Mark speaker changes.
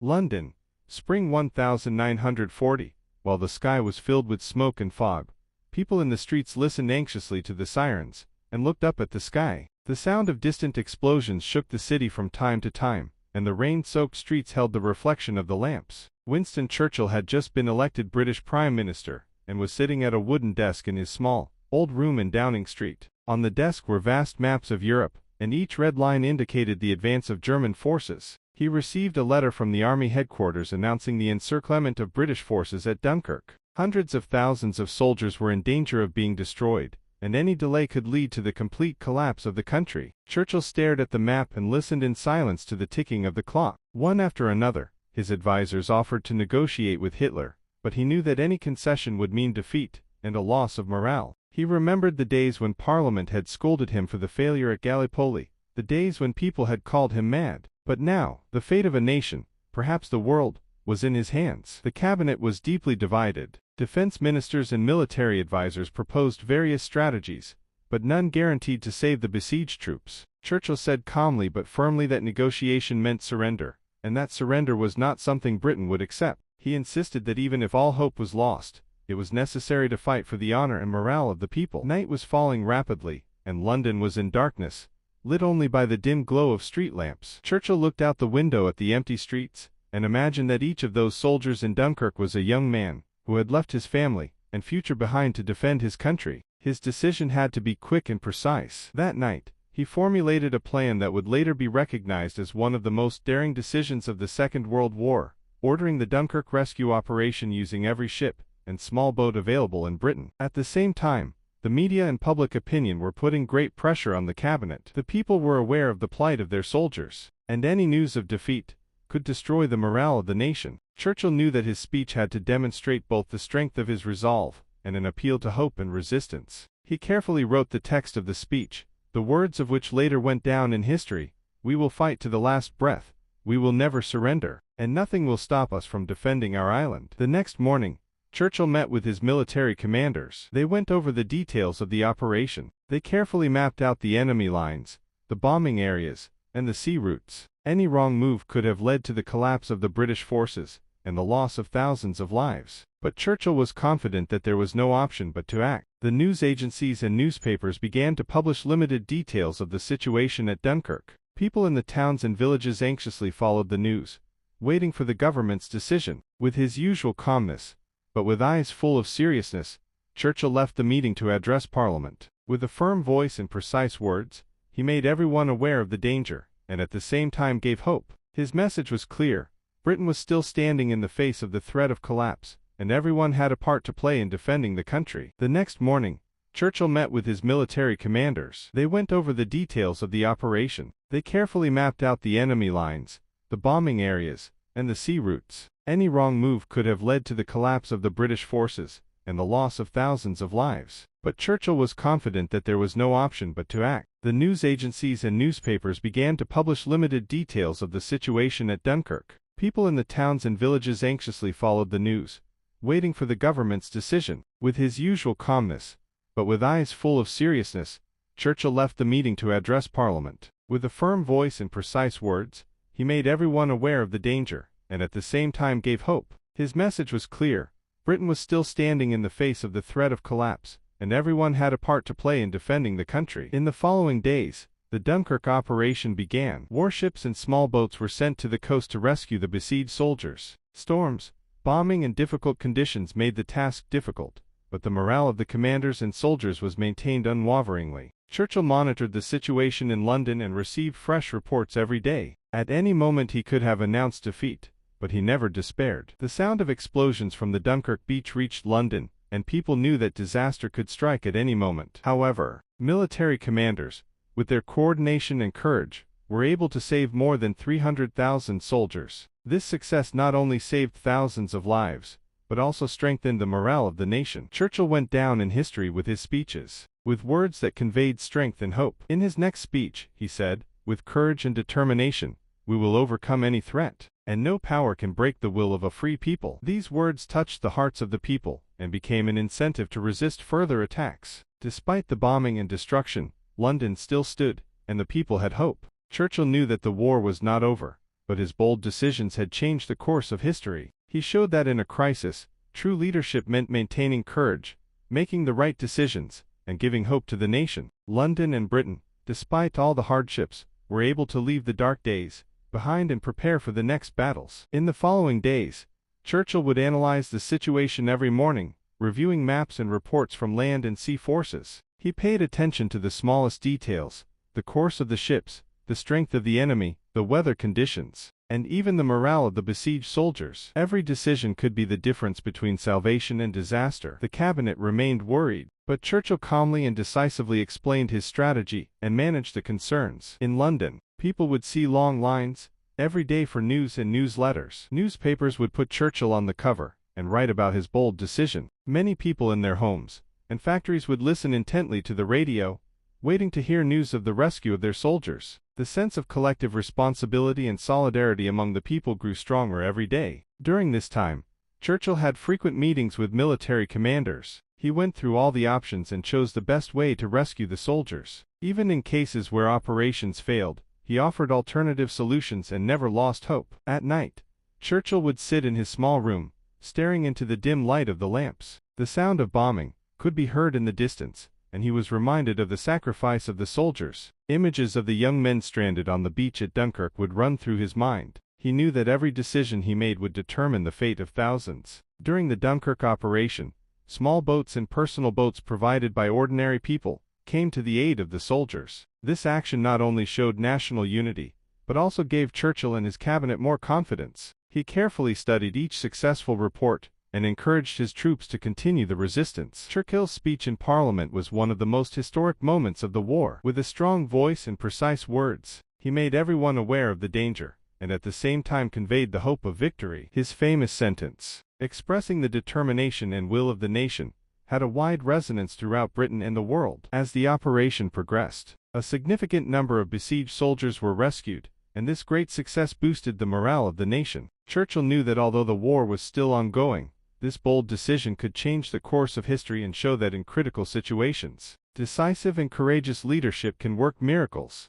Speaker 1: London, spring 1940. While the sky was filled with smoke and fog, people in the streets listened anxiously to the sirens and looked up at the sky. The sound of distant explosions shook the city from time to time, and the rain-soaked streets held the reflection of the lamps. Winston Churchill had just been elected British Prime Minister and was sitting at a wooden desk in his small, old room in Downing Street. On the desk were vast maps of Europe, and each red line indicated the advance of German forces. He received a letter from the army headquarters announcing the encirclement of British forces at Dunkirk. Hundreds of thousands of soldiers were in danger of being destroyed, and any delay could lead to the complete collapse of the country. Churchill stared at the map and listened in silence to the ticking of the clock. One after another, his advisors offered to negotiate with Hitler, but he knew that any concession would mean defeat and a loss of morale. He remembered the days when Parliament had scolded him for the failure at Gallipoli, the days when people had called him mad. But now, the fate of a nation, perhaps the world, was in his hands. The cabinet was deeply divided. Defense ministers and military advisors proposed various strategies, but none guaranteed to save the besieged troops. Churchill said calmly but firmly that negotiation meant surrender, and that surrender was not something Britain would accept. He insisted that even if all hope was lost, it was necessary to fight for the honor and morale of the people. Night was falling rapidly, and London was in darkness, lit only by the dim glow of street lamps. Churchill looked out the window at the empty streets, and imagined that each of those soldiers in Dunkirk was a young man, who had left his family and future behind to defend his country. His decision had to be quick and precise. That night, he formulated a plan that would later be recognized as one of the most daring decisions of the Second World War, ordering the Dunkirk rescue operation using every ship and small boat available in Britain. At the same time, the media and public opinion were putting great pressure on the cabinet. The people were aware of the plight of their soldiers, and any news of defeat could destroy the morale of the nation. Churchill knew that his speech had to demonstrate both the strength of his resolve and an appeal to hope and resistance. He carefully wrote the text of the speech, the words of which later went down in history: "We will fight to the last breath, we will never surrender, and nothing will stop us from defending our island." The next morning, Churchill met with his military commanders. They went over the details of the operation. They carefully mapped out the enemy lines, the bombing areas, and the sea routes. Any wrong move could have led to the collapse of the British forces and the loss of thousands of lives. But Churchill was confident that there was no option but to act. The news agencies and newspapers began to publish limited details of the situation at Dunkirk. People in the towns and villages anxiously followed the news, waiting for the government's decision. With his usual calmness, but with eyes full of seriousness, Churchill left the meeting to address Parliament. With a firm voice and precise words, he made everyone aware of the danger, and at the same time gave hope. His message was clear: Britain was still standing in the face of the threat of collapse, and everyone had a part to play in defending the country. The next morning, Churchill met with his military commanders. They went over the details of the operation. They carefully mapped out the enemy lines, the bombing areas, and the sea routes. Any wrong move could have led to the collapse of the British forces and the loss of thousands of lives. But Churchill was confident that there was no option but to act. The news agencies and newspapers began to publish limited details of the situation at Dunkirk. People in the towns and villages anxiously followed the news, waiting for the government's decision. With his usual calmness, but with eyes full of seriousness, Churchill left the meeting to address Parliament. With a firm voice and precise words, he made everyone aware of the danger, and at the same time gave hope. His message was clear: Britain was still standing in the face of the threat of collapse, and everyone had a part to play in defending the country. In the following days, the Dunkirk operation began. Warships and small boats were sent to the coast to rescue the besieged soldiers. Storms, bombing, and difficult conditions made the task difficult, but the morale of the commanders and soldiers was maintained unwaveringly. Churchill monitored the situation in London and received fresh reports every day. At any moment he could have announced defeat, but he never despaired. The sound of explosions from the Dunkirk beach reached London, and people knew that disaster could strike at any moment. However, military commanders, with their coordination and courage, were able to save more than 300,000 soldiers. This success not only saved thousands of lives, but also strengthened the morale of the nation. Churchill went down in history with his speeches, with words that conveyed strength and hope. In his next speech, he said, "With courage and determination, we will overcome any threat, and no power can break the will of a free people." These words touched the hearts of the people, and became an incentive to resist further attacks. Despite the bombing and destruction, London still stood, and the people had hope. Churchill knew that the war was not over, but his bold decisions had changed the course of history. He showed that in a crisis, true leadership meant maintaining courage, making the right decisions, and giving hope to the nation. London and Britain, despite all the hardships, were able to leave the dark days behind and prepare for the next battles. In the following days, Churchill would analyze the situation every morning, reviewing maps and reports from land and sea forces. He paid attention to the smallest details, the course of the ships, the strength of the enemy, the weather conditions, and even the morale of the besieged soldiers. Every decision could be the difference between salvation and disaster. The cabinet remained worried, but Churchill calmly and decisively explained his strategy and managed the concerns. In London, people would see long lines every day for news and newsletters. Newspapers would put Churchill on the cover and write about his bold decision. Many people in their homes and factories would listen intently to the radio, waiting to hear news of the rescue of their soldiers. The sense of collective responsibility and solidarity among the people grew stronger every day. During this time, Churchill had frequent meetings with military commanders. He went through all the options and chose the best way to rescue the soldiers. Even in cases where operations failed, he offered alternative solutions and never lost hope. At night, Churchill would sit in his small room, staring into the dim light of the lamps. The sound of bombing could be heard in the distance, and he was reminded of the sacrifice of the soldiers. Images of the young men stranded on the beach at Dunkirk would run through his mind. He knew that every decision he made would determine the fate of thousands. During the Dunkirk operation, small boats and personal boats provided by ordinary people came to the aid of the soldiers. This action not only showed national unity, but also gave Churchill and his cabinet more confidence. He carefully studied each successful report and encouraged his troops to continue the resistance. Churchill's speech in Parliament was one of the most historic moments of the war. With a strong voice and precise words, he made everyone aware of the danger, and at the same time conveyed the hope of victory. His famous sentence, expressing the determination and will of the nation, had a wide resonance throughout Britain and the world. As the operation progressed, a significant number of besieged soldiers were rescued, and this great success boosted the morale of the nation. Churchill knew that although the war was still ongoing, this bold decision could change the course of history and show that in critical situations, decisive and courageous leadership can work miracles.